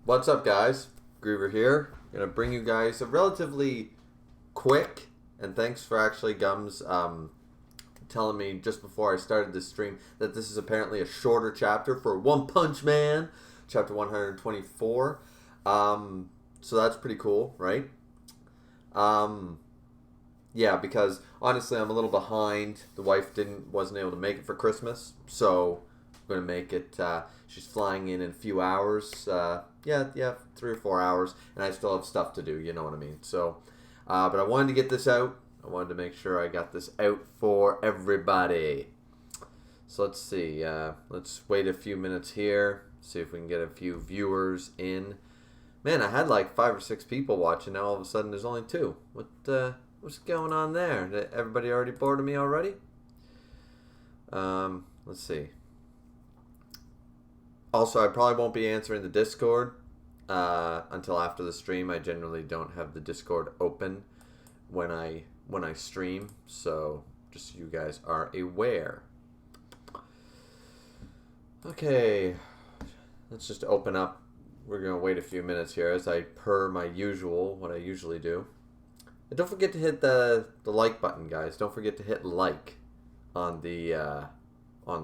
What's up, guys? Griever here. Gonna bring you guys a relatively quick, and thanks for actually Gums telling me just before I started this stream that this is apparently a shorter chapter for One Punch Man, chapter 124. So that's pretty cool, right? Yeah, because honestly, I'm a little behind. The wife wasn't able to make it for Christmas, so I'm gonna make it. She's flying in a few hours. Yeah, 3 or 4 hours, and I still have stuff to do. You know what I mean. So, but I wanted to get this out. I wanted to make sure I got this out for everybody. So let's see. Let's wait a few minutes here. See if we can get a few viewers in. Man, I had like 5 or 6 people watching. Now all of a sudden there's only 2. What's going on there? Everybody already bored of me already? Let's see. Also, I probably won't be answering the Discord until after the stream. I generally don't have the Discord open when I stream, so just so you guys are aware. Okay, let's just open up. We're gonna wait a few minutes here as I per my usual, what I usually do. And don't forget to hit the like button, guys. Don't forget to hit like on the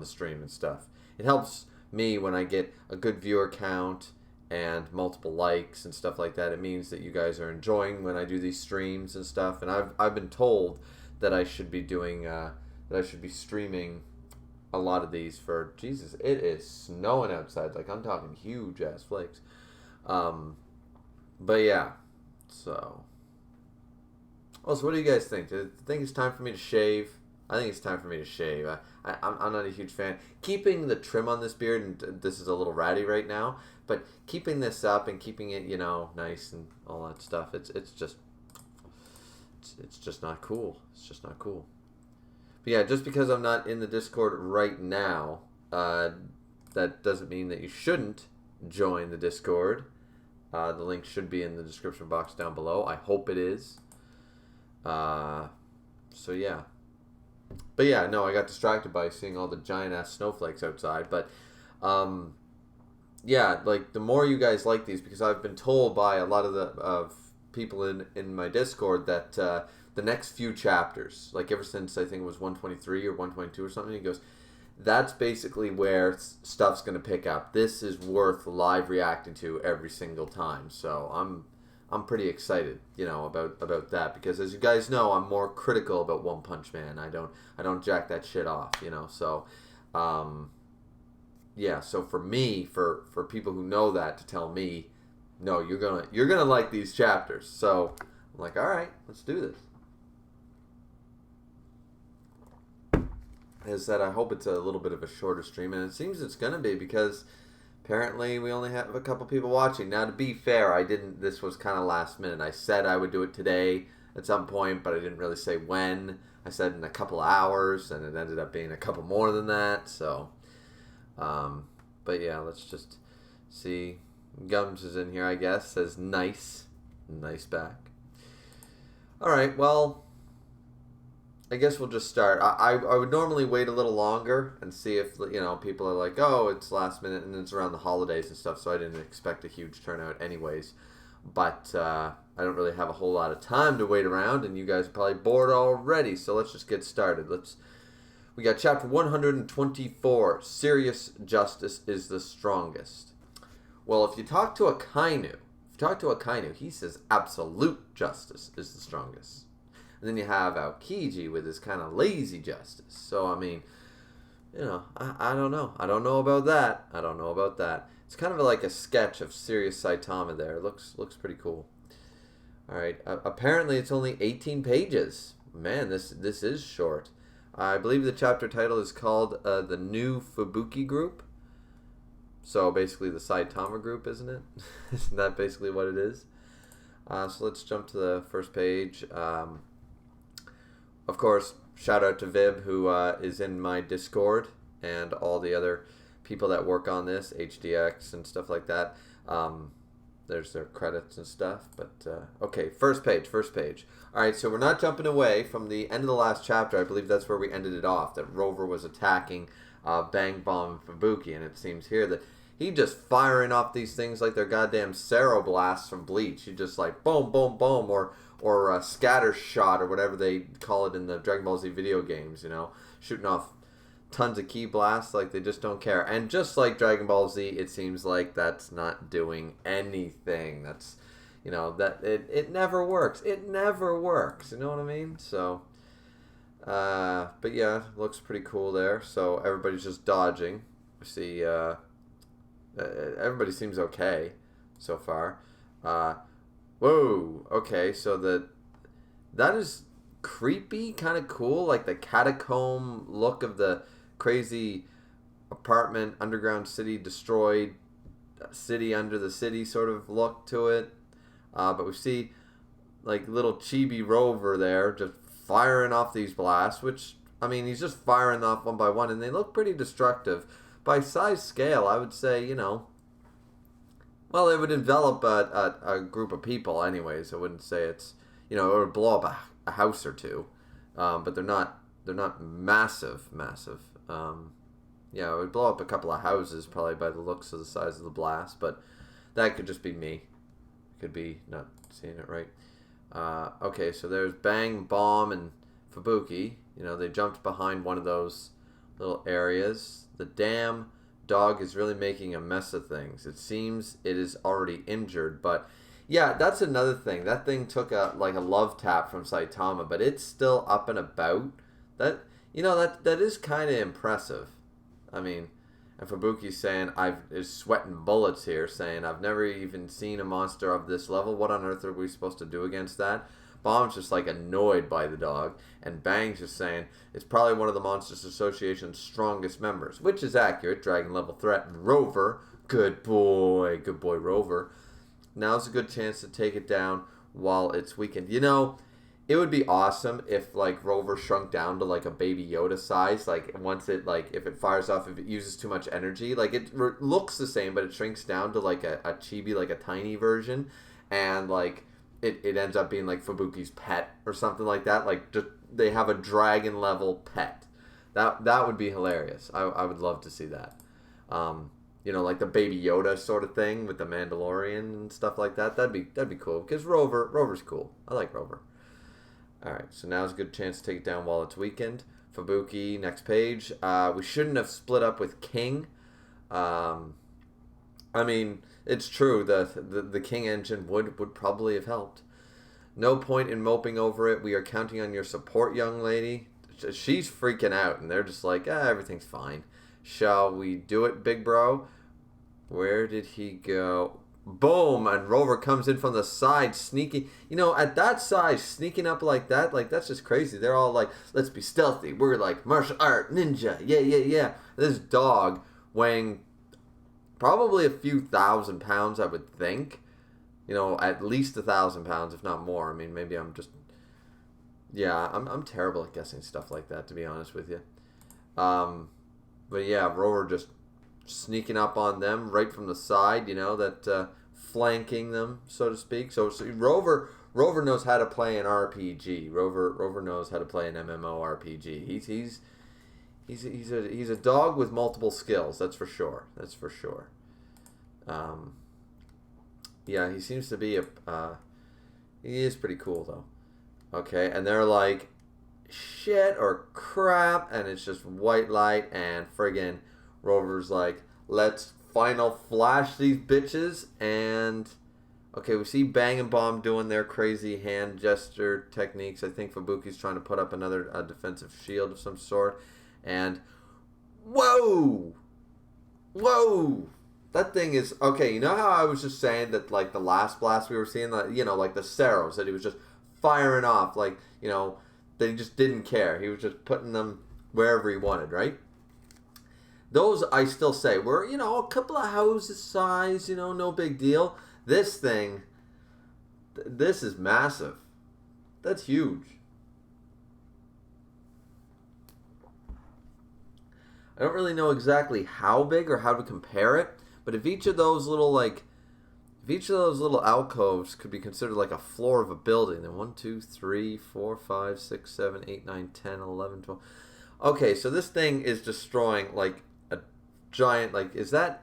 stream and stuff. It helps me when I get a good viewer count and multiple likes and stuff like that. It means that you guys are enjoying when I do these streams and stuff. And I've been told that I should be doing streaming a lot of these for Jesus. It is snowing outside. Like, I'm talking huge ass flakes. But yeah, so. Also, what do you guys think? Do you think it's time for me to shave? I think it's time for me to shave. I'm not a huge fan. Keeping the trim on this beard, and this is a little ratty right now, but keeping this up and keeping it, nice and all that stuff, it's just not cool. It's just not cool. But yeah, just because I'm not in the Discord right now, that doesn't mean that you shouldn't join the Discord. The link should be in the description box down below. I hope it is. So yeah. But yeah, no, I got distracted by seeing all the giant ass snowflakes outside. But yeah, like the more you guys like these, because I've been told by a lot of people in my Discord that the next few chapters, like ever since I think it was 123 or 122 or something, he goes, that's basically where stuff's gonna pick up. This is worth live reacting to every single time. So I'm pretty excited, about that, because as you guys know, I'm more critical about One Punch Man. I don't jack that shit off, So, yeah. So for me, for people who know that, to tell me, no, you're gonna like these chapters. So I'm like, all right, let's do this. Is that I hope it's a little bit of a shorter stream, and it seems it's gonna be because apparently we only have a couple people watching. Now, to be fair, this was kind of last minute. I said I would do it today at some point, but I didn't really say when. I said in a couple of hours, and it ended up being a couple more than that. So, but yeah, let's just see. Gums is in here, I guess. Says nice back. All right, well, I guess we'll just start. I would normally wait a little longer and see if, people are like, oh, it's last minute and it's around the holidays and stuff, so I didn't expect a huge turnout anyways. But I don't really have a whole lot of time to wait around, and you guys are probably bored already, so let's just get started. We got chapter 124, Serious Justice is the Strongest. Well, if you talk to Akainu, he says absolute justice is the strongest. And then you have Aokiji with his kind of lazy justice. So, I mean, I don't know. I don't know about that. It's kind of like a sketch of Serious Saitama there. It looks pretty cool. All right. Apparently, it's only 18 pages. Man, this is short. I believe the chapter title is called The New Fubuki Group. So, basically the Saitama group, isn't it? Isn't that basically what it is? So, let's jump to the first page. Of course, shout out to Vib, who is in my Discord, and all the other people that work on this, HDX and stuff like that. There's their credits and stuff. But, okay, first page. All right, so we're not jumping away from the end of the last chapter. I believe that's where we ended it off, that Rover was attacking Bang Bomb and Fubuki, and it seems here that he just firing off these things like they're goddamn Cero blasts from Bleach. He just like boom, boom, boom, or scatter shot or whatever they call it in the Dragon Ball Z video games. You know, shooting off tons of ki blasts like they just don't care. And just like Dragon Ball Z, it seems like that's not doing anything. That's, you know, that it never works. It never works. You know what I mean? So, but yeah, looks pretty cool there. So everybody's just dodging. We see, everybody seems okay so far. Whoa, okay, so that is creepy, kind of cool, like the catacomb look of the crazy apartment, underground city, destroyed city under the city sort of look to it. But we see like little chibi Rover there just firing off these blasts, which, I mean, he's just firing off one by one, and they look pretty destructive. By size scale, I would say, you know, well, it would envelop a group of people anyways. I wouldn't say it's, you know, it would blow up a house or two, but they're not massive. Yeah, it would blow up a couple of houses probably by the looks of the size of the blast, but that could just be me. Could be not seeing it right. Okay, so there's Bang, Bomb, and Fubuki. You know, they jumped behind one of those little areas. The damn dog is really making a mess of things. It seems it is already injured, but yeah, that's another thing. That thing took a love tap from Saitama, but it's still up and about. That, you know, that is kind of impressive. I mean, and Fubuki's saying, is sweating bullets here, saying, I've never even seen a monster of this level. What on earth are we supposed to do against that? Bomb's just like annoyed by the dog, and Bang's just saying it's probably one of the Monsters Association's strongest members, which is accurate. Dragon level threat. Rover, good boy Rover. Now's a good chance to take it down while it's weakened. You know, it would be awesome if like Rover shrunk down to like a baby Yoda size. Like once it if it fires off, if it uses too much energy, like it looks the same, but it shrinks down to like a chibi, like a tiny version, and like. It ends up being like Fubuki's pet or something like that. Like just, they have a dragon level pet. That would be hilarious. I would love to see that. You know, like the Baby Yoda sort of thing with the Mandalorian and stuff like that. That'd be cool because Rover's cool. I like Rover. All right, so now's a good chance to take it down while it's weakened. Fubuki, next page. We shouldn't have split up with King. I mean, it's true that the King engine would probably have helped. No point in moping over it. We are counting on your support, young lady. She's freaking out, and they're just like, everything's fine. Shall we do it, big bro? Where did he go? Boom! And Rover comes in from the side, sneaking. You know, at that size, sneaking up like that, like, that's just crazy. They're all like, let's be stealthy. We're like, martial art, ninja, yeah. This dog weighing probably a few thousand pounds, I would think. You know, at least 1,000 pounds, if not more. I mean, maybe I'm just... Yeah, I'm terrible at guessing stuff like that, to be honest with you. But yeah, Rover just sneaking up on them right from the side, you know, that flanking them, so to speak. So Rover knows how to play an RPG. Rover knows how to play an MMORPG. He's a dog with multiple skills. That's for sure. Yeah, he seems to be he is pretty cool though. Okay, and they're like shit or crap, and it's just white light, and friggin' Rover's like, let's final flash these bitches, and okay, we see Bang and Bomb doing their crazy hand gesture techniques. I think Fubuki's trying to put up another defensive shield of some sort. And whoa, that thing is okay. You know how I was just saying that like the last blast we were seeing, like, you know, like the Ceros that he was just firing off, like, you know, that he just didn't care. He was just putting them wherever he wanted, right? Those I still say were, you know, a couple of houses size, you know, no big deal. This thing, this is massive. That's huge. I don't really know exactly how big or how to compare it, but if each of those little alcoves could be considered like a floor of a building, then 1, 2, 3, 4, 5, 6, 7, 8, 9, 10, 11, 12. Okay, so this thing is destroying like a giant, like, is that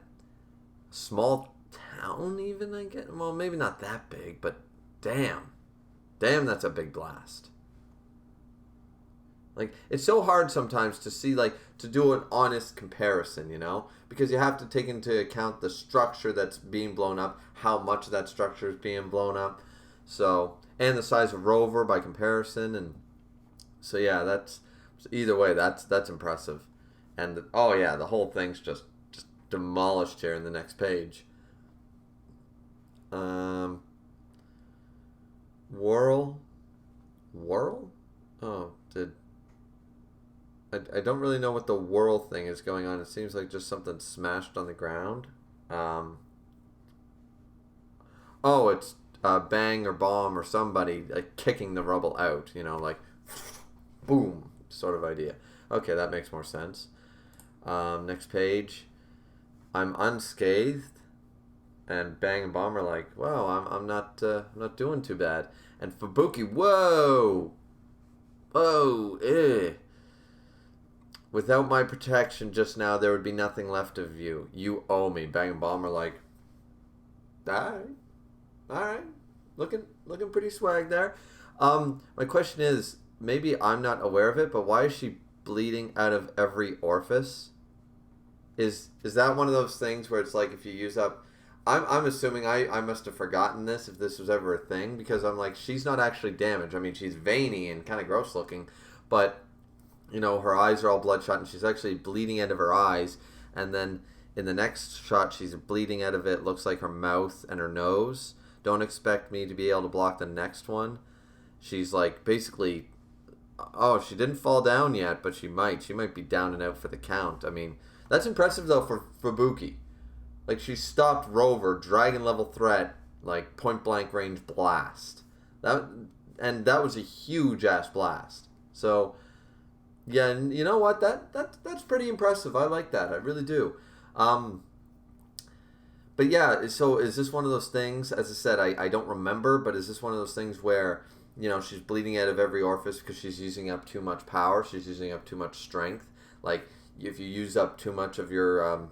Small town, even, I get. Well, maybe not that big, but damn. Damn, that's a big blast. Like, it's so hard sometimes to see, like, to do an honest comparison, you know? Because you have to take into account the structure that's being blown up, how much of that structure is being blown up. So, and the size of Rover by comparison. And so, yeah, that's, either way, that's impressive. And, oh, yeah, the whole thing's just demolished here in the next page. Whirl? Oh, I don't really know what the whirl thing is going on. It seems like just something smashed on the ground. Oh, it's Bang or Bomb or somebody like kicking the rubble out. You know, like boom sort of idea. Okay, that makes more sense. Next page. I'm unscathed, and Bang and Bomb are like, "Well, I'm not doing too bad." And Fubuki, whoa, eh. Without my protection just now, there would be nothing left of you. You owe me. Bang and Bomb are like, all right, looking pretty swag there. My question is, maybe I'm not aware of it, but why is she bleeding out of every orifice? Is that one of those things where it's like if you use up? I'm assuming I must have forgotten this if this was ever a thing, because I'm like, she's not actually damaged. I mean, she's veiny and kind of gross looking, but you know, her eyes are all bloodshot and she's actually bleeding out of her eyes. And then in the next shot, she's bleeding out of it. Looks like her mouth and her nose. Don't expect me to be able to block the next one. She's like basically, oh, she didn't fall down yet, but she might. She might be down and out for the count. I mean, that's impressive though for Fubuki. Like, she stopped Rover, dragon level threat, like point blank range blast. That was a huge ass blast. So yeah, and you know what? That's pretty impressive. I like that. I really do. But yeah, so is this one of those things, as I said, I don't remember, but is this one of those things where, you know, she's bleeding out of every orifice because she's using up too much power, she's using up too much strength? Like, if you use up too much of your,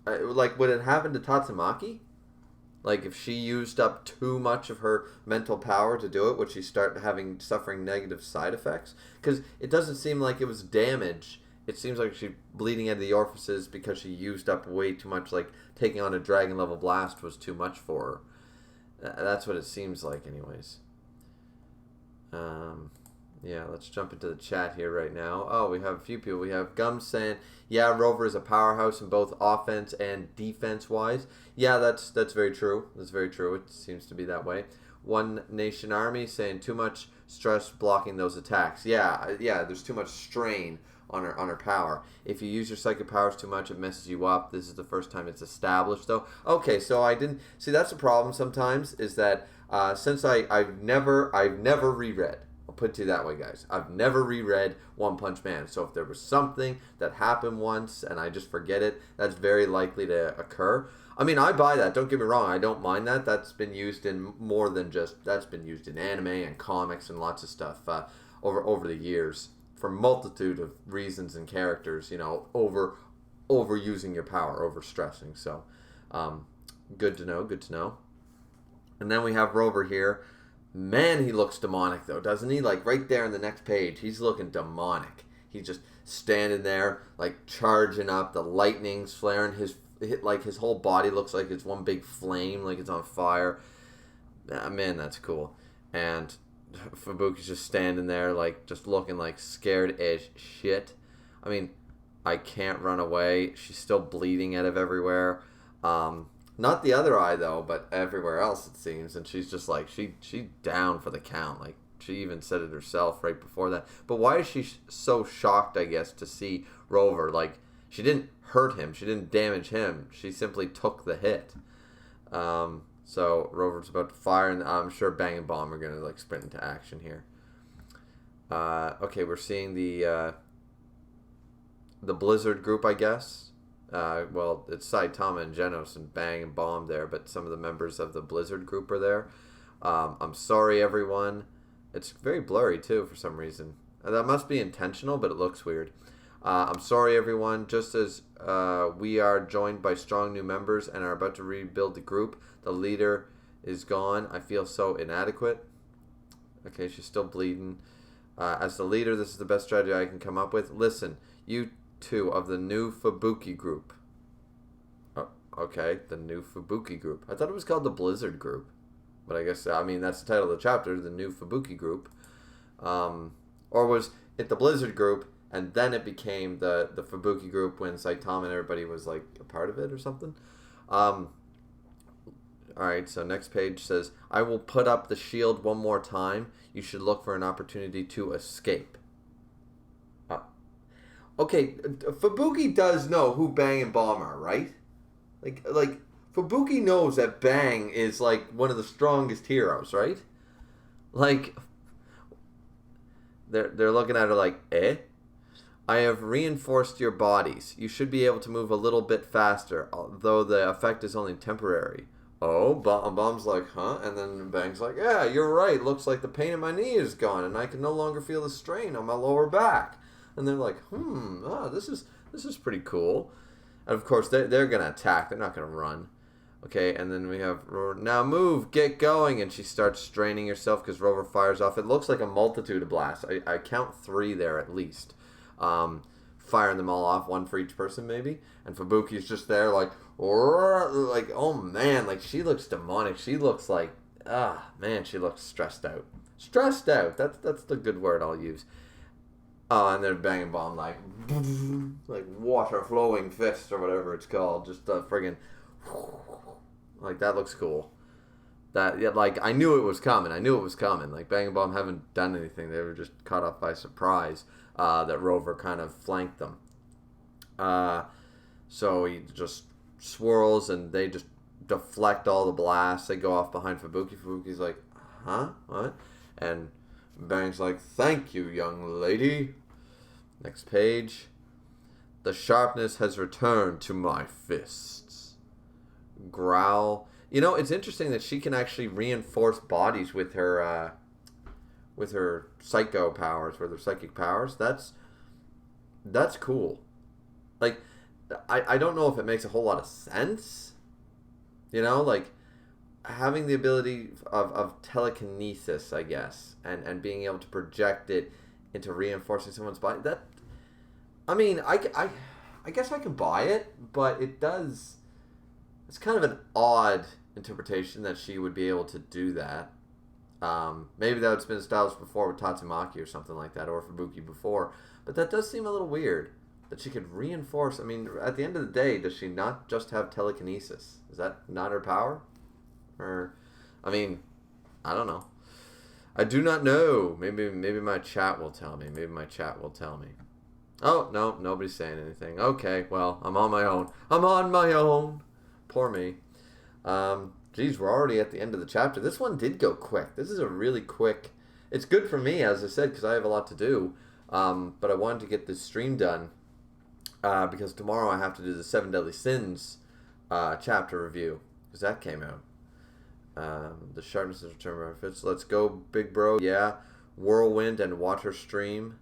like, would it happen to Tatsumaki? Like, if she used up too much of her mental power to do it, would she start suffering negative side effects? Because it doesn't seem like it was damage. It seems like she's bleeding out of the orifices because she used up way too much. Like, taking on a dragon level blast was too much for her. That's what it seems like, anyways. Yeah, let's jump into the chat here right now. Oh, we have a few people. We have Gum saying, yeah, Rover is a powerhouse in both offense and defense-wise. Yeah, that's very true. That's very true. It seems to be that way. One Nation Army saying too much stress blocking those attacks. Yeah, there's too much strain on her power. If you use your psychic powers too much, it messes you up. This is the first time it's established, though. Okay, so I didn't... See, that's the problem sometimes, is that since I've never reread... I'll put it to you that way, guys. I've never reread One Punch Man. So if there was something that happened once and I just forget it, that's very likely to occur. I mean, I buy that. Don't get me wrong. I don't mind that. That's been used in more than just... That's been used in anime and comics and lots of stuff over the years for multitude of reasons and characters. You know, overusing your power, overstressing. So, good to know. Good to know. And then we have Rover here. Man, he looks demonic, though, doesn't he? Like, right there in the next page, he's looking demonic. He's just standing there, like, charging up. The lightning's flaring. His whole body looks like it's one big flame, like it's on fire. Man, that's cool. And Fubuki's just standing there, like, just looking, like, scared as shit. I mean, I can't run away. She's still bleeding out of everywhere. Not the other eye, though, but everywhere else, it seems. And she's just like, she down for the count. Like, she even said it herself right before that. But why is she so shocked, I guess, to see Rover? Like, she didn't hurt him. She didn't damage him. She simply took the hit. So Rover's about to fire, and I'm sure Bang and Bomb are going to, like, sprint into action here. Okay, we're seeing the Blizzard group, I guess. Well, it's Saitama and Genos and Bang and Bomb there, but some of the members of the Blizzard group are there. I'm sorry, everyone. It's very blurry, too, for some reason. That must be intentional, but it looks weird. I'm sorry, everyone. Just as we are joined by strong new members and are about to rebuild the group, the leader is gone. I feel so inadequate. Okay, she's still bleeding. As the leader, this is the best strategy I can come up with. Listen, you two of the new Fubuki group. Oh, okay, the new Fubuki group. I thought it was called the Blizzard group. But I guess, I mean, that's the title of the chapter, the new Fubuki group. Or was it the Blizzard group, and then it became the Fubuki group when Saitama and everybody was, like, a part of it or something? Alright, so next page says, I will put up the shield one more time. You should look for an opportunity to escape. Okay, Fubuki does know who Bang and Bomb are, right? Like Fubuki knows that Bang is, like, one of the strongest heroes, right? Like, they're looking at her like, eh? I have reinforced your bodies. You should be able to move a little bit faster, although the effect is only temporary. Oh, Bomb's like, huh? And then Bang's like, yeah, you're right. Looks like the pain in my knee is gone, and I can no longer feel the strain on my lower back. And they're like, this is pretty cool. And of course, they're gonna attack. They're not gonna run. Okay, and then we have Rover. Now move, get going, and she starts straining herself because Rover fires off. It looks like a multitude of blasts. I count 3 there at least. Firing them all off, 1 for each person maybe. And Fubuki's just there like, oh man, like she looks demonic. She looks like, she looks stressed out. Stressed out. That's the good word I'll use. Oh, and they're banging Bomb like water flowing fist or whatever it's called. Just friggin', like that looks cool. Like I knew it was coming. Like Bang and Bomb haven't done anything. They were just caught up by surprise. That Rover kind of flanked them. So he just swirls and they just deflect all the blasts. They go off behind Fubuki. Fubuki's like, huh? What? And Bang's like, thank you, young lady. Next page. The sharpness has returned to my fists. Growl. You know, it's interesting that she can actually reinforce bodies with her psycho powers, with her psychic powers. That's cool. Like, I don't know if it makes a whole lot of sense. You know, like, having the ability of telekinesis, I guess, and being able to project it into reinforcing someone's body. That, I mean, I guess I can buy it, but it does. It's kind of an odd interpretation that she would be able to do that. Maybe that's been established before with Tatsumaki or something like that, or Fubuki before. But that does seem a little weird, that she could reinforce. I mean, at the end of the day, does she not just have telekinesis? Is that not her power? Or, I mean, I don't know. I do not know. Maybe my chat will tell me. Oh, no, nobody's saying anything. Okay, well, I'm on my own. Poor me. Geez, we're already at the end of the chapter. This one did go quick. This is a really quick... It's good for me, as I said, because I have a lot to do. But I wanted to get this stream done because tomorrow I have to do the 7 Deadly Sins chapter review, because that came out. The sharpness of determined fits. Let's go, big bro. Yeah. Whirlwind and Water Stream.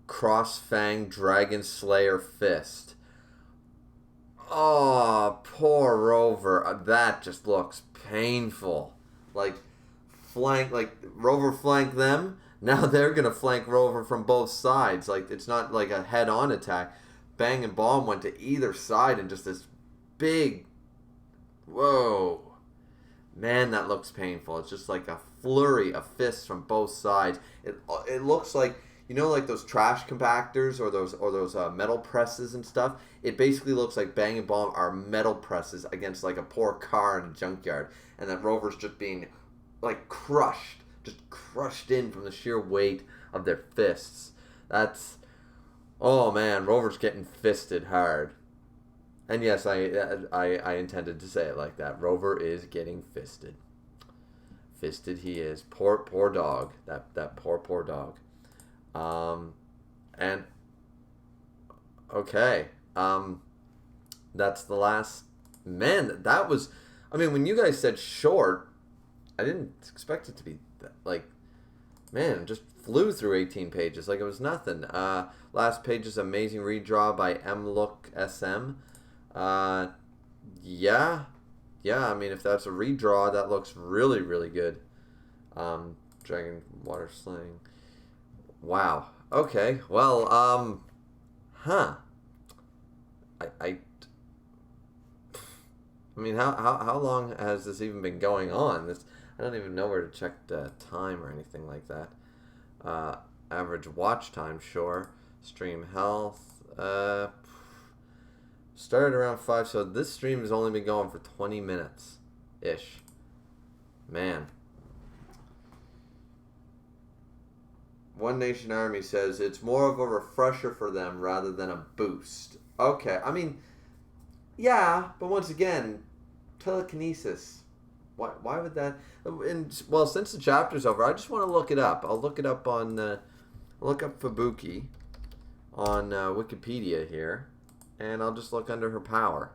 Cross-Fang Dragon Slayer Fist. Oh, poor Rover. That just looks painful. Like Rover flanked them. Now they're going to flank Rover from both sides. Like, it's not like a head-on attack. Bang and Bomb went to either side and just this big... Whoa. Man, that looks painful. It's just like a flurry of fists from both sides. It looks like, you know, like those trash compactors or those metal presses and stuff. It basically looks like Bang and Bomb are metal presses against like a poor car in a junkyard, and that Rover's just being like crushed in from the sheer weight of their fists. That's, oh man, Rover's getting fisted hard. And yes, I intended to say it like that. Rover is getting fisted. Fisted he is. Poor dog. That poor dog. And okay. That's the last. Man, that was. I mean, when you guys said short, I didn't expect it to be like Man, just flew through 18 pages like it was nothing. Last page is Amazing Redraw by Look SM. Uh, yeah, I mean, if that's a redraw, that looks really, really good. Dragon Water Sling. Wow. Okay. Well, huh. I mean, how long has this even been going on? I don't even know where to check the time or anything like that. Average watch time, sure. Stream health. Started around 5, so this stream has only been going for 20 minutes ish. Man. One Nation Army says it's more of a refresher for them rather than a boost. Okay, I mean, yeah, but once again, telekinesis. Why would that? And well, since the chapter's over, I just want to look it up. I'll look it up on look up Fubuki on Wikipedia here, and I'll just look under her power.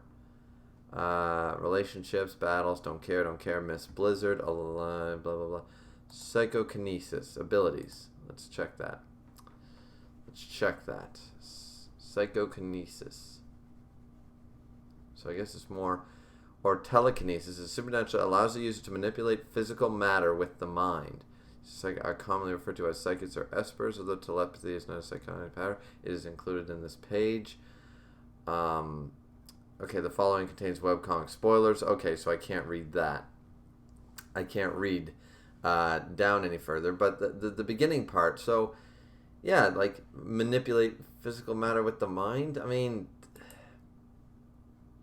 Relationships, battles, don't care, Miss Blizzard, alive, blah blah blah. Psychokinesis abilities. Let's check that. Psychokinesis. So I guess it's more. Or telekinesis is supernatural, allows the user to manipulate physical matter with the mind. Are commonly referred to as psychics or espers, although telepathy is not a psychotic pattern. It is included in this page. Okay, the following contains webcomic spoilers. Okay, so I can't read that. I can't read down any further. But the beginning part, so yeah, like manipulate physical matter with the mind. I mean,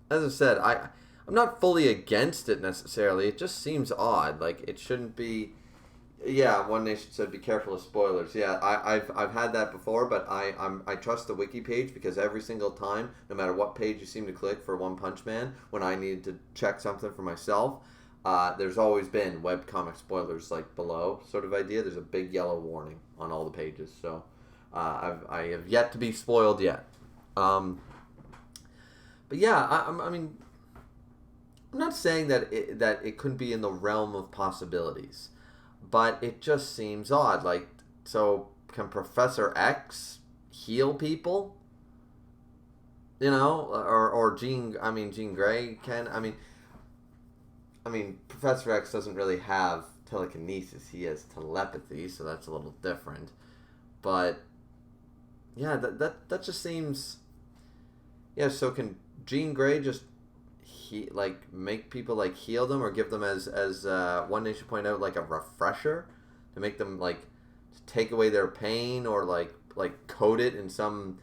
as I said, I'm not fully against it necessarily. It just seems odd. Like it shouldn't be. Yeah, One Nation said be careful of spoilers. Yeah, I've had that before, but I trust the wiki page because every single time, no matter what page you seem to click for One Punch Man, when I needed to check something for myself, there's always been webcomic spoilers like below sort of idea. There's a big yellow warning on all the pages, so I have yet to be spoiled yet. But yeah, I mean, I'm not saying that it couldn't be in the realm of possibilities. But it just seems odd. Like, so can Professor X heal people? You know, or Jean Grey can. I mean, Professor X doesn't really have telekinesis. He has telepathy, so that's a little different. But yeah, that just seems. Yeah. So can Jean Grey just make people like heal them or give them as One Nation pointed out, like a refresher to make them like to take away their pain or like coat it in some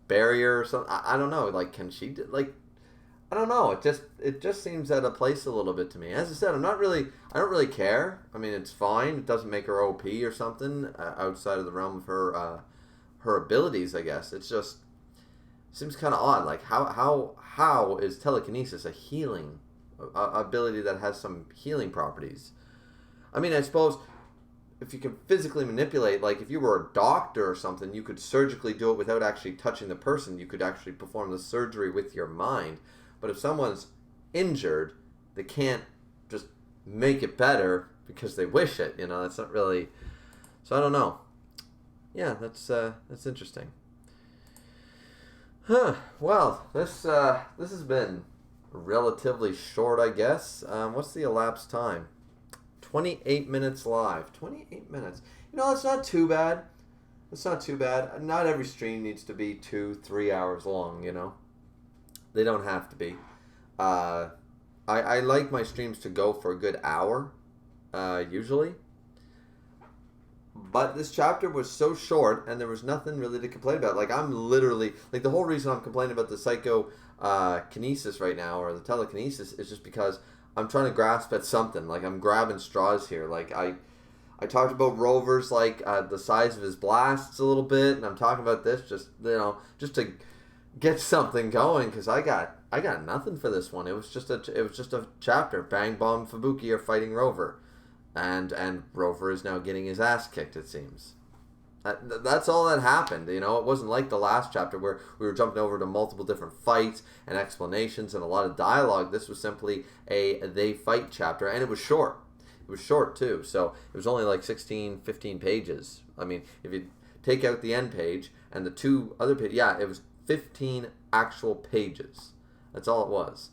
barrier or something. I don't know. Like, can she I don't know. It just seems out of place a little bit to me. As I said, I don't really care. I mean, it's fine. It doesn't make her OP or something outside of the realm of her abilities. I guess it's just. Seems kind of odd. Like how is telekinesis a healing ability that has some healing properties? I mean, I suppose if you can physically manipulate, like if you were a doctor or something, you could surgically do it without actually touching the person. You could actually perform the surgery with your mind. But if someone's injured, they can't just make it better because they wish it. You know, that's not really. So I don't know. Yeah, that's interesting. Huh. Well, this has been relatively short, I guess. What's the elapsed time? 28 minutes live. 28 minutes. You know, that's not too bad. It's not too bad. Not every stream needs to be 2-3 hours long, you know. They don't have to be. I like my streams to go for a good hour, usually. But this chapter was so short, and there was nothing really to complain about. Like, I'm literally... Like, the whole reason I'm complaining about the psychokinesis right now, or the telekinesis, is just because I'm trying to grasp at something. Like, I'm grabbing straws here. Like, I talked about Rover's, like, the size of his blasts a little bit, and I'm talking about this just, you know, just to get something going, because I got nothing for this one. It was just a chapter. Bang, Bomb, Fubuki are fighting Rover. And Rover is now getting his ass kicked, it seems. That's all that happened. You know, it wasn't like the last chapter where we were jumping over to multiple different fights and explanations and a lot of dialogue. This was simply a they fight chapter, and it was short. It was short too, so it was only like 16, 15 pages. I mean, if you take out the end page and the 2 other pages, yeah, it was 15 actual pages. That's all it was.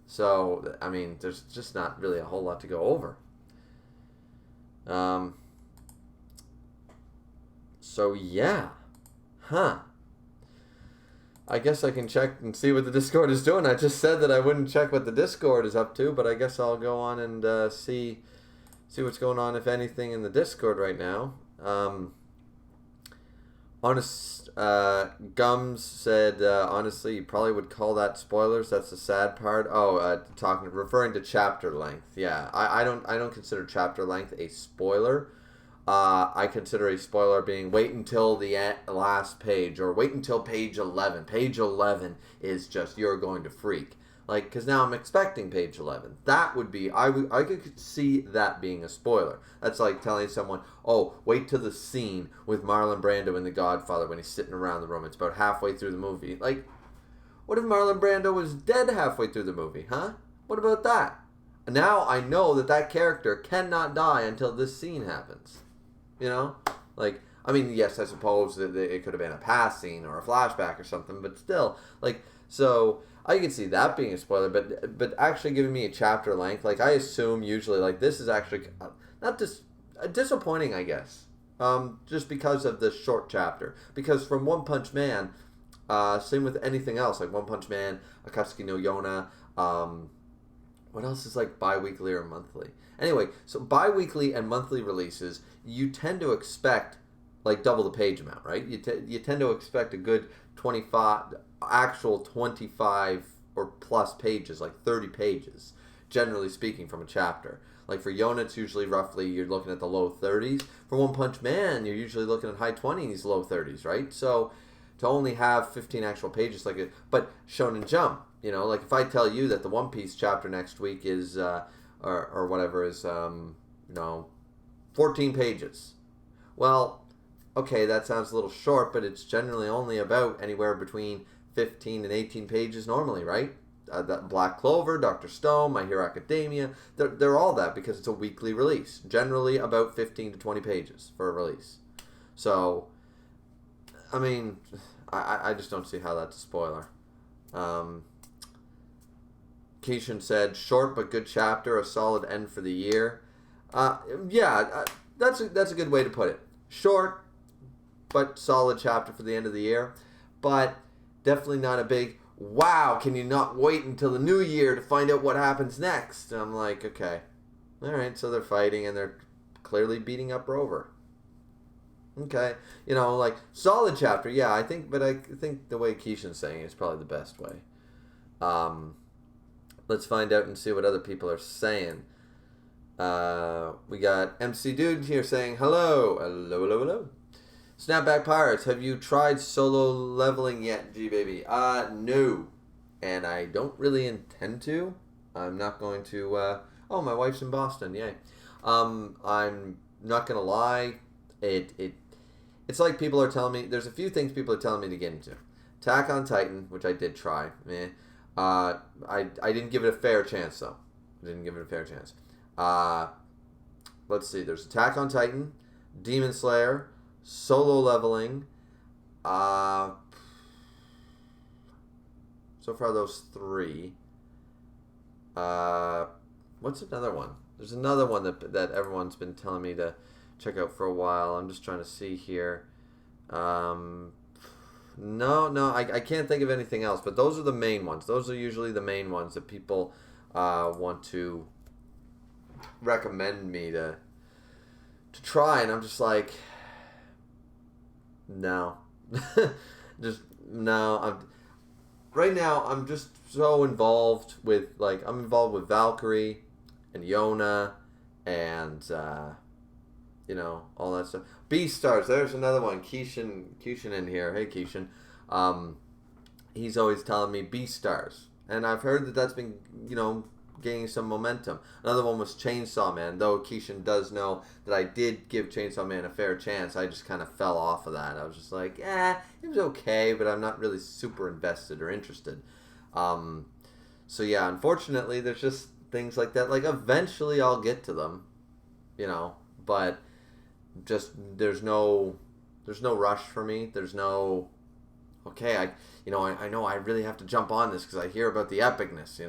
So, I mean, there's just not really a whole lot to go over. So, yeah. Huh. I guess I can check and see what the Discord is doing. I just said that I wouldn't check what the Discord is up to, but I guess I'll go on and see what's going on, if anything, in the Discord right now. Gums said, honestly, you probably would call that spoilers. That's the sad part. Oh, referring to chapter length. Yeah, I don't consider chapter length a spoiler. I consider a spoiler being wait until the last page, or wait until page 11. Page 11 is just, you're going to freak. Like, because now I'm expecting page 11. That would be, I could see that being a spoiler. That's like telling someone, oh, wait till the scene with Marlon Brando in The Godfather when he's sitting around the room. It's about halfway through the movie. Like, what if Marlon Brando was dead halfway through the movie, huh? What about that? Now I know that character cannot die until this scene happens. You know? Like, I mean, yes, I suppose that it could have been a past scene or a flashback or something, but still, like, so I can see that being a spoiler, but actually giving me a chapter length, like, I assume usually, like, this is actually not just disappointing, I guess, just because of the short chapter. Because from One Punch Man, same with anything else, like One Punch Man, Akatsuki no Yona, what else is like bi-weekly or monthly? Anyway, so bi-weekly and monthly releases, you tend to expect like double the page amount, right? You tend to expect a good 25 or plus pages, like 30 pages, generally speaking, from a chapter. Like for Yona, it's usually roughly, you're looking at the low 30s. For One Punch Man, you're usually looking at high 20s, low 30s, right? So to only have 15 actual pages, but Shonen Jump, you know, like if I tell you that the One Piece chapter next week is, or whatever is, 14 pages. Well, okay, that sounds a little short, but it's generally only about anywhere between 15 and 18 pages normally, right? That Black Clover, Dr. Stone, My Hero Academia, they're all that because it's a weekly release. Generally about 15 to 20 pages for a release. So, I mean, I just don't see how that's a spoiler. Keishan said, short but good chapter, a solid end for the year. That's a good way to put it. Short but solid chapter for the end of the year. But definitely not a big, wow, can you not wait until the new year to find out what happens next? And I'm like, okay. Alright, so they're fighting and they're clearly beating up Rover. Okay. You know, like, solid chapter, yeah, I think the way Keishan's saying it is probably the best way. Let's find out and see what other people are saying. We got MC Dude here saying, hello. Hello. Snapback Pirates, have you tried solo leveling yet, G-Baby? No. And I don't really intend to. I'm not going to, oh, my wife's in Boston, yay. I'm not going to lie. It's like people are telling me, there's a few things people are telling me to get into. Attack on Titan, which I did try. I didn't give it a fair chance, though. Let's see. There's Attack on Titan, Demon Slayer, solo leveling. So far, those 3. What's another one? There's another one that everyone's been telling me to check out for a while. I'm just trying to see here. No, I can't think of anything else. But those are the main ones. Those are usually the main ones that people want to recommend me to try, and I'm just like, no. Just no. Right now I'm just so involved with, like, I'm involved with Valkyrie and Yona and all that stuff. Beastars, there's another one. Keishan in here. Hey Keishan. He's always telling me Beastars, and I've heard that's been gaining some momentum. Another one was Chainsaw Man, though Keishan does know that I did give Chainsaw Man a fair chance. I just kind of fell off of that. I was just like, it was okay, but I'm not really super invested or interested. So yeah, unfortunately, there's just things like that. Like, eventually I'll get to them, but just there's no rush for me. There's no, okay, I know I really have to jump on this because I hear about the epicness,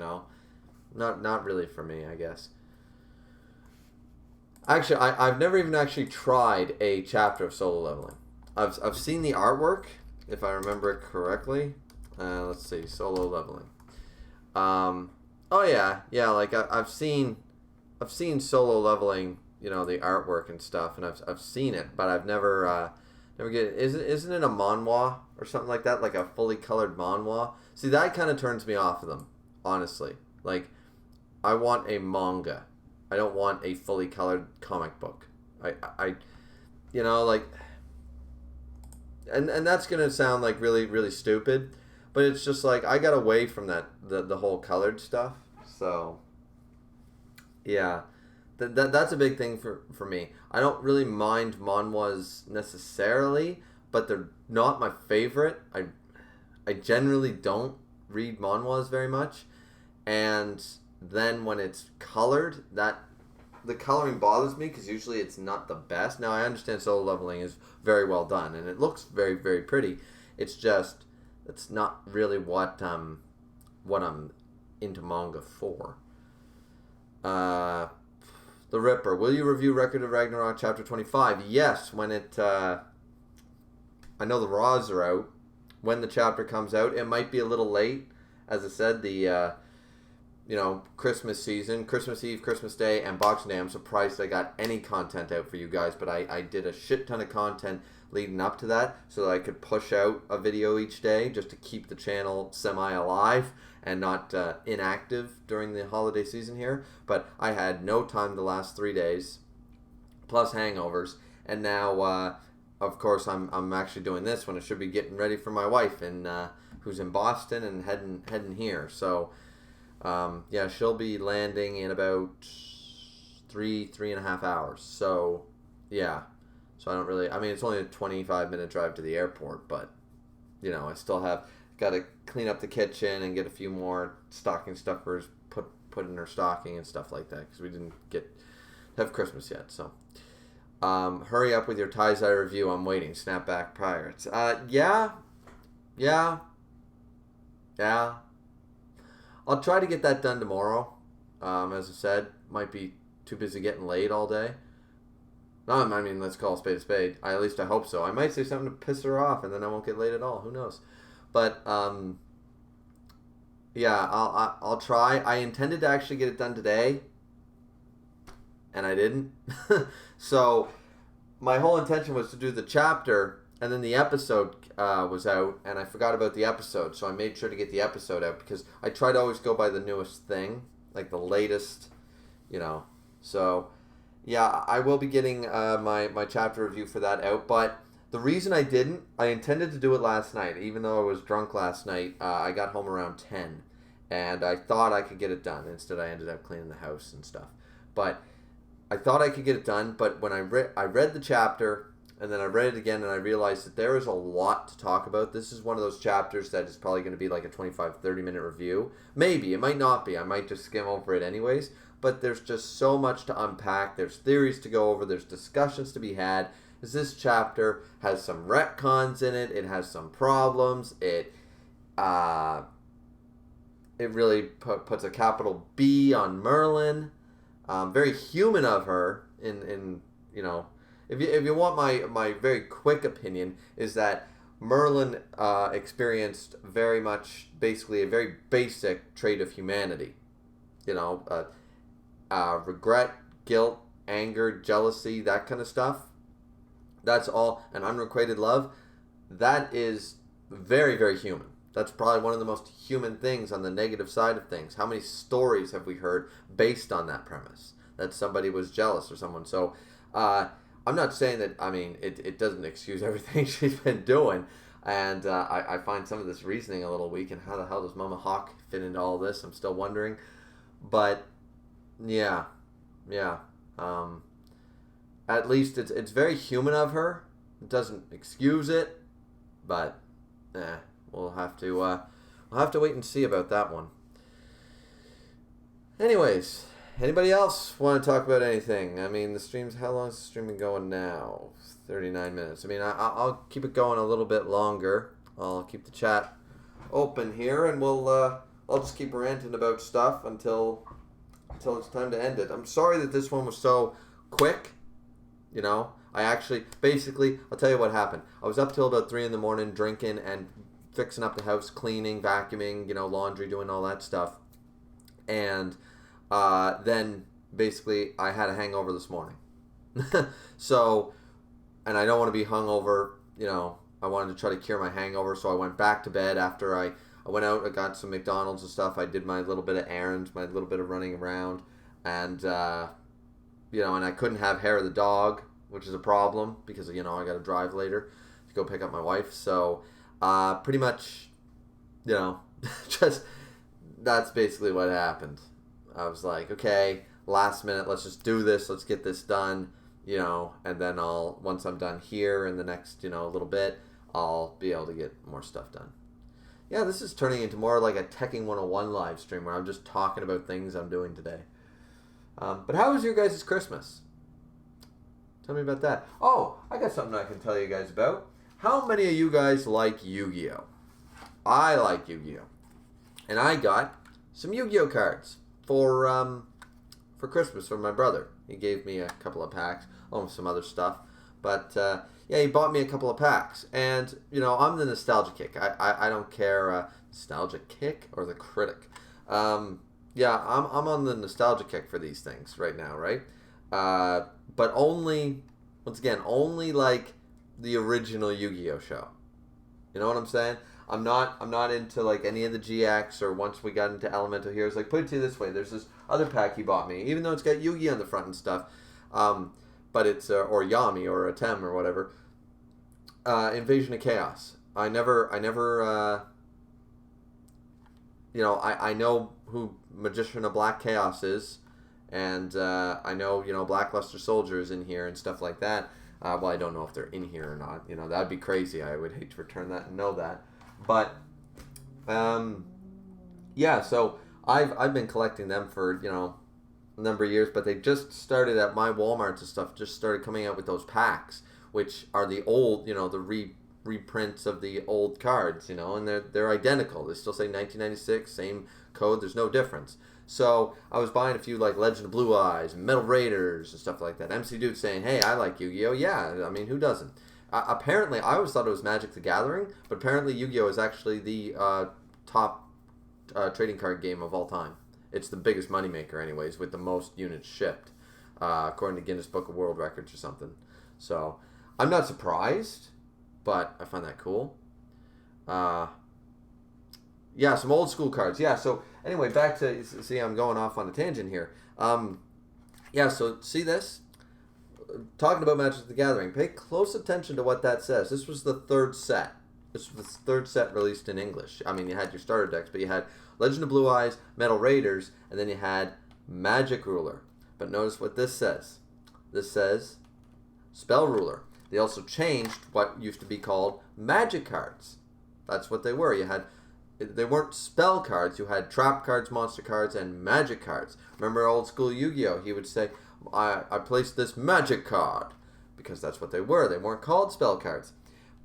not really for me, I guess. Actually, I've never even actually tried a chapter of Solo Leveling. I've seen the artwork, if I remember it correctly. Let's see, Solo Leveling. Oh yeah, like I've seen Solo Leveling, the artwork and stuff, and I've seen it, but I've never isn't it a manhwa or something like that, like a fully colored manhwa? See, that kind of turns me off of them, honestly. Like, I want a manga. I don't want a fully colored comic book. I like, and that's gonna sound like really, really stupid, but it's just like I got away from the whole colored stuff. So yeah, that's a big thing for me. I don't really mind manhwas necessarily, but they're not my favorite. I generally don't read manhwas very much, and then when it's colored, the coloring bothers me because usually it's not the best. Now I understand Solo Leveling is very well done and it looks very, very pretty. It's just it's not really what I'm into manga for. The Ripper. Will you review Record of Ragnarok Chapter 25? Yes, when it I know the raws are out. When the chapter comes out, it might be a little late. As I said, the Christmas season, Christmas Eve, Christmas Day, and Boxing Day. I'm surprised I got any content out for you guys, but I did a shit ton of content leading up to that so that I could push out a video each day just to keep the channel semi-alive and not inactive during the holiday season here. But I had no time the last 3 days, plus hangovers, and now, of course, I'm actually doing this when I should be getting ready for my wife, and who's in Boston and heading here. So, yeah, she'll be landing in about three and a half hours. So, yeah. So I don't really, I mean, it's only a 25-minute drive to the airport, but, I still got to clean up the kitchen and get a few more stocking stuffers put in her stocking and stuff like that, because we didn't have Christmas yet. So, hurry up with your Taizai review. I'm waiting. Snapback Pirates. Yeah. I'll try to get that done tomorrow. As I said, might be too busy getting laid all day. I mean, let's call a spade a spade. At least I hope so. I might say something to piss her off, and then I won't get laid at all. Who knows? But yeah, I'll try. I intended to actually get it done today, and I didn't. So my whole intention was to do the chapter, and then the episode was out, and I forgot about the episode, so I made sure to get the episode out, because I try to always go by the newest thing, like the latest, So, yeah, I will be getting my chapter review for that out, but the reason I didn't, I intended to do it last night, even though I was drunk last night. I got home around 10, and I thought I could get it done. Instead, I ended up cleaning the house and stuff. But I thought I could get it done, but when I read the chapter, and then I read it again, and I realized that there is a lot to talk about. This is one of those chapters that is probably going to be like a 25, 30-minute review. Maybe. It might not be. I might just skim over it anyways. But there's just so much to unpack. There's theories to go over. There's discussions to be had. This chapter has some retcons in it. It has some problems. It really puts a capital B on Merlin. Very human of her in if you want my very quick opinion, is that Merlin experienced very much basically a very basic trait of humanity. Regret, guilt, anger, jealousy, that kind of stuff. That's all. And unrequited love, that is very, very human. That's probably one of the most human things on the negative side of things. How many stories have we heard based on that premise? That somebody was jealous or someone. So, I'm not saying that, I mean, it doesn't excuse everything she's been doing. And I find some of this reasoning a little weak. And how the hell does Mama Hawk fit into all this? I'm still wondering. But, yeah. At least it's very human of her. It doesn't excuse it. But, we'll have to wait and see about that one. Anyways, Anybody else want to talk about anything? I mean, how long is the stream been going now? 39 minutes. I mean, I'll keep it going a little bit longer. I'll keep the chat open here, and I'll just keep ranting about stuff until it's time to end it. I'm sorry that this one was so quick. I actually, basically, I'll tell you what happened. I was up till about 3 in the morning drinking and fixing up the house, cleaning, vacuuming, laundry, doing all that stuff. And then, basically, I had a hangover this morning. So, and I don't want to be hungover, I wanted to try to cure my hangover, so I went back to bed after I went out, I got some McDonald's and stuff. I did my little bit of errands, my little bit of running around, and, and I couldn't have hair of the dog, which is a problem because, I got to drive later to go pick up my wife. So, pretty much, just, that's basically what happened. I was like, okay, last minute, let's just do this. Let's get this done, and then once I'm done here in the next, little bit, I'll be able to get more stuff done. Yeah, this is turning into more like a Teching 101 live stream where I'm just talking about things I'm doing today. But how was your guys' Christmas? Tell me about that. Oh, I got something I can tell you guys about. How many of you guys like Yu-Gi-Oh? I like Yu-Gi-Oh. And I got some Yu-Gi-Oh cards for Christmas from my brother. He gave me a couple of packs, along with some other stuff. But, yeah, he bought me a couple of packs. And, I'm the nostalgia kick. I don't care, nostalgia kick or the critic. Yeah, I'm on the nostalgia kick for these things right now, right? But only like the original Yu-Gi-Oh show. You know what I'm saying? I'm not into like any of the GX, or once we got into Elemental Heroes. Like, put it to you this way: there's this other pack he bought me, even though it's got Yu-Gi on the front and stuff, but it's or Yami or Atem or whatever. Invasion of Chaos. I never. I know who Magician of Black Chaos is, and I know Blackluster Soldier is in here and stuff like that. Well, I don't know if they're in here or not. That'd be crazy. I would hate to return that and know that. But, yeah, so I've been collecting them for, a number of years, but they just started at my Walmarts and stuff, just started coming out with those packs, which are the old, the reprints of the old cards, and they're identical. They still say 1996, same code, there's no difference. So I was buying a few like Legend of Blue Eyes, Metal Raiders, and stuff like that. MC Dude saying, hey, I like Yu-Gi-Oh! Yeah, I mean, who doesn't? Apparently, I always thought it was Magic the Gathering, but apparently Yu-Gi-Oh! Is actually the top trading card game of all time. It's the biggest moneymaker anyways, with the most units shipped, according to Guinness Book of World Records or something. So I'm not surprised, but I find that cool. Yeah, some old school cards. Yeah, so anyway, back to, see, I'm going off on a tangent here. Yeah, so see this? Talking about Magic the Gathering, pay close attention to what that says. This was the third set. This was the third set released in English. I mean, you had your starter decks, but you had Legend of Blue Eyes, Metal Raiders, and then you had Magic Ruler. But notice what this says. This says Spell Ruler. They also changed what used to be called Magic cards. That's what they were. They weren't spell cards. You had trap cards, monster cards, and magic cards. Remember old school Yu-Gi-Oh? He would say, I placed this magic card, because that's what they were. They weren't called spell cards.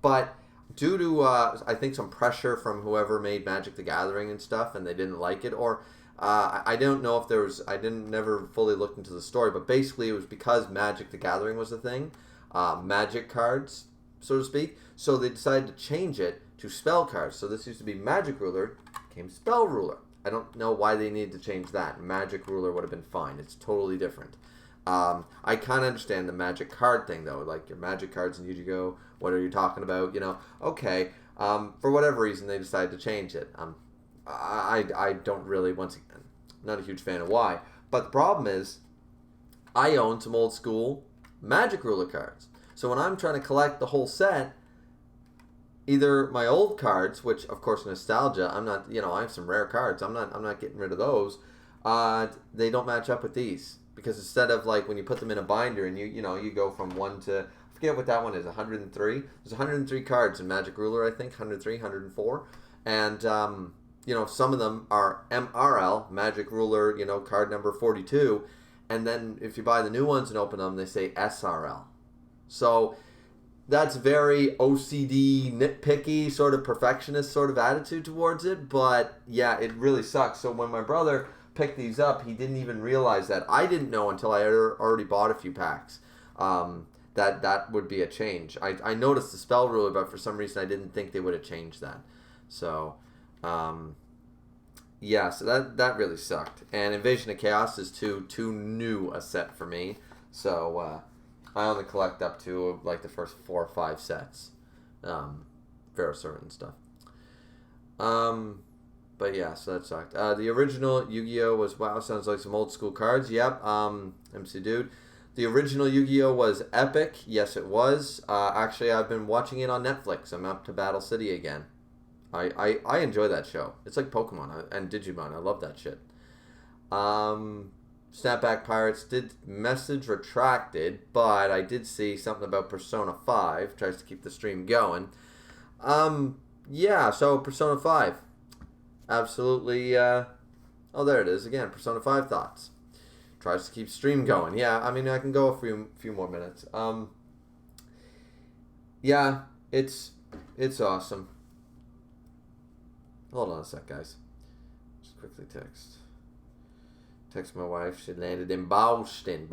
But due to, I think, some pressure from whoever made Magic the Gathering and stuff, and they didn't like it, or I don't know if there was, never fully looked into the story, but basically it was because Magic the Gathering was a thing, magic cards, so to speak, so they decided to change it to spell cards. So this used to be Magic Ruler, became Spell Ruler. I don't know why they needed to change that. Magic Ruler would have been fine. It's totally different. I kind of understand the magic card thing, though. Like, your magic cards in Yu-Gi-Oh! What are you talking about? Okay. For whatever reason, they decided to change it. I don't really, once again, not a huge fan of why. But the problem is, I own some old school Magic Ruler cards. So when I'm trying to collect the whole set, either my old cards, which of course nostalgia, I'm not, I have some rare cards. I'm not getting rid of those. They don't match up with these, because instead of like when you put them in a binder and you go from 1 to, I forget what that one is, 103. There's 103 cards in Magic Ruler, I think, 103, 104, and some of them are MRL, Magic Ruler, card number 42. And then if you buy the new ones and open them, they say SRL. So that's very OCD, nitpicky, sort of perfectionist sort of attitude towards it. But yeah, it really sucks. So when my brother picked these up, he didn't even realize that. I didn't know until I had already bought a few packs that would be a change. I noticed the spell ruler, but for some reason I didn't think they would have changed that. So yeah, so that really sucked. And Invasion of Chaos is too new a set for me. So I only collect up to like the first 4 or 5 sets. Verisur and stuff. But yeah, so that sucked. The original Yu-Gi-Oh! Was, wow, sounds like some old school cards. Yep, MC Dude. The original Yu-Gi-Oh! Was epic. Yes, it was. Actually, I've been watching it on Netflix. I'm up to Battle City again. I enjoy that show. It's like Pokemon and Digimon. I love that shit. Snapback Pirates did message retracted, but I did see something about Persona 5. Tries to keep the stream going. Yeah, so Persona 5. Absolutely, oh, there it is again. Persona 5 thoughts. Tries to keep stream going. Yeah, I mean, I can go a few more minutes. Yeah, it's awesome. Hold on a sec, guys. Just quickly text my wife. She landed in Boston.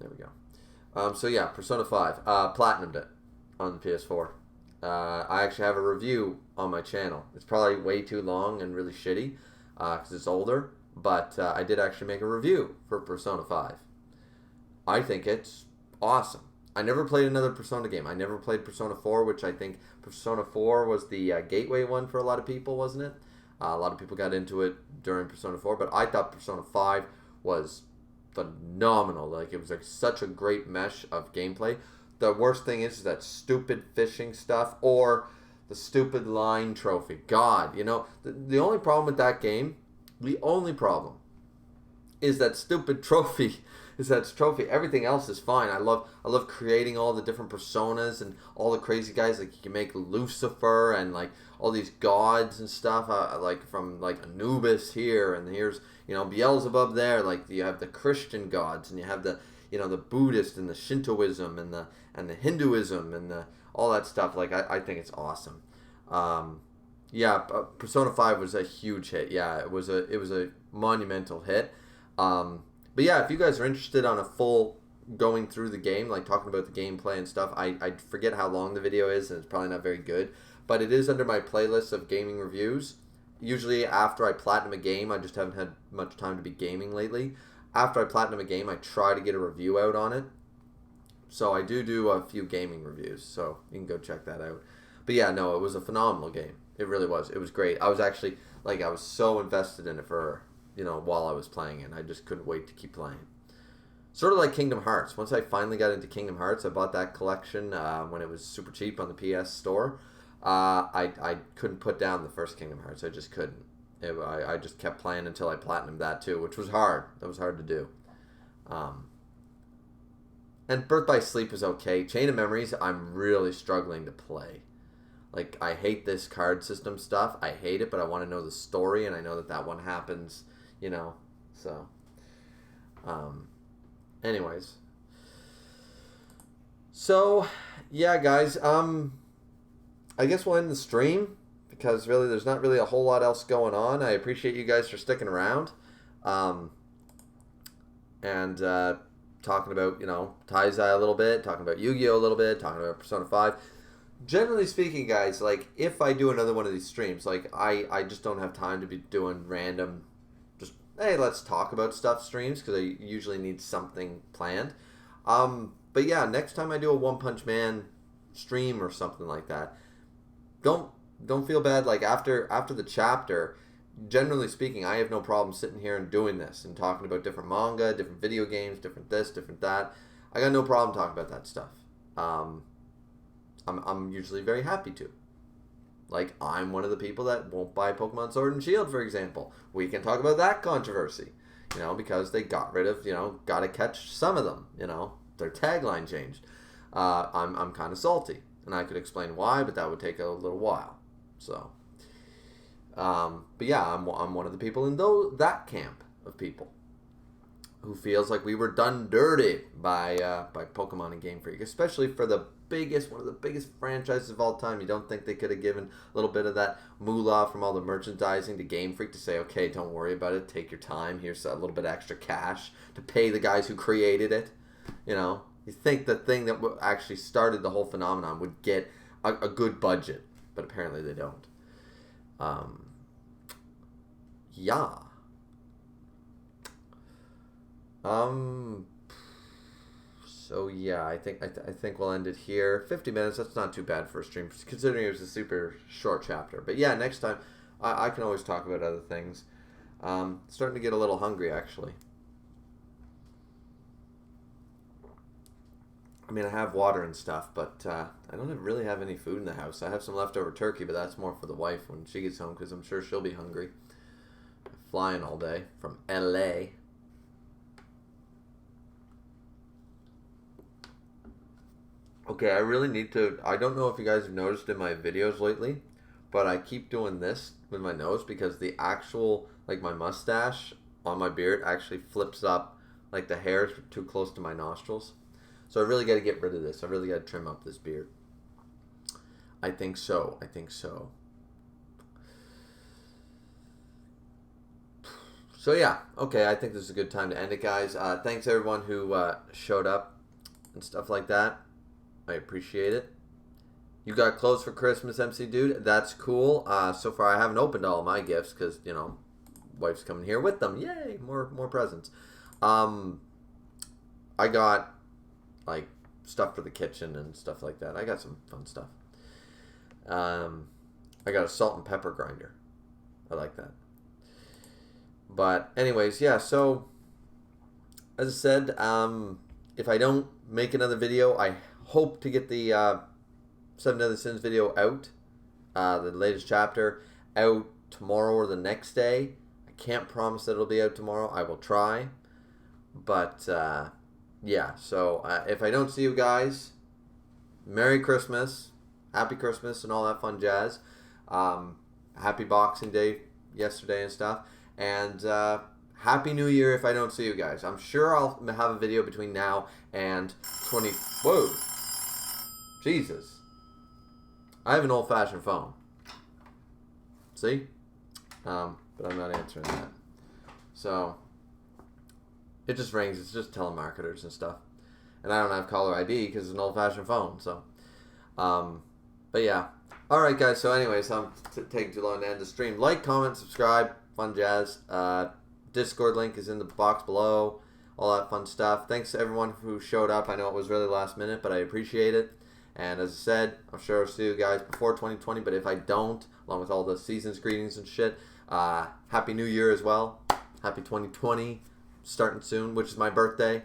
There we go. So yeah, Persona 5. Platinumed it on the PS4. I actually have a review on my channel. It's probably way too long and really shitty because it's older. But I did actually make a review for Persona 5. I think it's awesome. I never played another Persona game. I never played Persona 4, which I think Persona 4 was the gateway one for a lot of people, wasn't it? A lot of people got into it during Persona 4, but I thought Persona 5 was phenomenal. Like, it was like such a great mesh of gameplay. The worst thing is that stupid fishing stuff or the stupid line trophy. God, the only problem with that game, the only problem is that stupid trophy. Everything else is fine. I love creating all the different personas and all the crazy guys. Like, you can make Lucifer and like all these gods and stuff. Like from like Anubis here, and here's Beelzebub there. Like, you have the Christian gods, and you have the the Buddhist and the Shintoism and the Hinduism and all that stuff. Like, I think it's awesome. Yeah, Persona 5 was a huge hit. Yeah, it was a monumental hit. But yeah, if you guys are interested on a full going through the game, like talking about the gameplay and stuff, I forget how long the video is, and it's probably not very good, but it is under my playlist of gaming reviews. Usually after I platinum a game, I just haven't had much time to be gaming lately. After I platinum a game, I try to get a review out on it. So I do a few gaming reviews, so you can go check that out. But yeah, no, it was a phenomenal game. It really was. It was great. I was actually, I was so invested in it for while I was playing it. I just couldn't wait to keep playing. Sort of like Kingdom Hearts. Once I finally got into Kingdom Hearts, I bought that collection when it was super cheap on the PS Store. I couldn't put down the first Kingdom Hearts. I just couldn't. I just kept playing until I platinumed that too, which was hard. That was hard to do. And Birth by Sleep is okay. Chain of Memories, I'm really struggling to play. Like, I hate this card system stuff. I hate it, but I want to know the story, and I know that one happens, so. Anyways. So, yeah, guys, I guess we'll end the stream, because really there's not really a whole lot else going on. I appreciate you guys for sticking around. And talking about, Taizai a little bit, talking about Yu-Gi-Oh! A little bit, talking about Persona 5. Generally speaking, guys, like, if I do another one of these streams, like, I just don't have time to be doing random, just, hey, let's talk about stuff streams, because I usually need something planned. But yeah, next time I do a One Punch Man stream or something like that, don't feel bad. Like, after the chapter, generally speaking, I have no problem sitting here and doing this and talking about different manga, different video games, different this, different that. I got no problem talking about that stuff. I'm usually very happy to. Like, I'm one of the people that won't buy Pokemon Sword and Shield, for example. We can talk about that controversy. because they got rid of, gotta catch some of them, their tagline changed. I'm kind of salty, and I could explain why, but that would take a little while. So, but yeah, I'm one of the people in that camp of people who feels like we were done dirty by Pokemon and Game Freak, especially for one of the biggest franchises of all time. You don't think they could have given a little bit of that moolah from all the merchandising to Game Freak to say, okay, don't worry about it, take your time, here's a little bit extra cash to pay the guys who created it. You think the thing that actually started the whole phenomenon would get a good budget, but apparently they don't. Yeah. So yeah, I think we'll end it here. 50 minutes, that's not too bad for a stream, considering it was a super short chapter. But yeah, next time, I can always talk about other things. Starting to get a little hungry, actually. I mean, I have water and stuff, but I don't really have any food in the house. I have some leftover turkey, but that's more for the wife when she gets home, because I'm sure she'll be hungry. Flying all day from LA. Okay, I really need to... I don't know if you guys have noticed in my videos lately, but I keep doing this with my nose because the actual, my mustache on my beard actually flips up, the hairs too close to my nostrils. So I really got to get rid of this. I really got to trim up this beard. I think so. So yeah, okay, I think this is a good time to end it, guys. Thanks everyone who showed up and stuff like that. I appreciate it. You got clothes for Christmas, MC Dude. That's cool. So far, I haven't opened all my gifts because, wife's coming here with them. Yay, more presents. I got, stuff for the kitchen and stuff like that. I got some fun stuff. I got a salt and pepper grinder. I like that. But anyways, yeah, so, as I said, if I don't make another video, I hope to get the 7 Deadly Sins video out, the latest chapter, out tomorrow or the next day. I can't promise that it'll be out tomorrow. I will try. But, yeah, so if I don't see you guys, Merry Christmas, Happy Christmas, and all that fun jazz. Happy Boxing Day yesterday and stuff. And Happy New Year if I don't see you guys. I'm sure I'll have a video between now and 20... Whoa. Jesus. I have an old-fashioned phone. See? But I'm not answering that. So, it just rings. It's just telemarketers and stuff. And I don't have caller ID because it's an old-fashioned phone. So, but yeah. Alright, guys. So anyways, I'm taking too long to end the stream. Like, comment, subscribe. Fun jazz. Discord link is in the box below. All that fun stuff. Thanks to everyone who showed up. I know it was really last minute, but I appreciate it. And as I said, I'm sure I'll see you guys before 2020. But if I don't, along with all the season's greetings and shit, Happy New Year as well. Happy 2020. Starting soon, which is my birthday.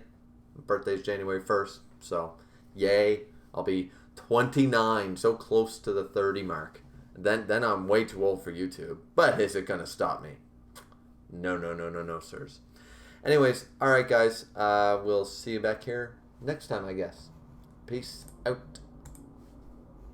My birthday's January 1st. So, yay. I'll be 29, so close to the 30 mark. Then I'm way too old for YouTube. But is it going to stop me? No, sirs. Anyways, alright guys. We'll see you back here next time, I guess. Peace out.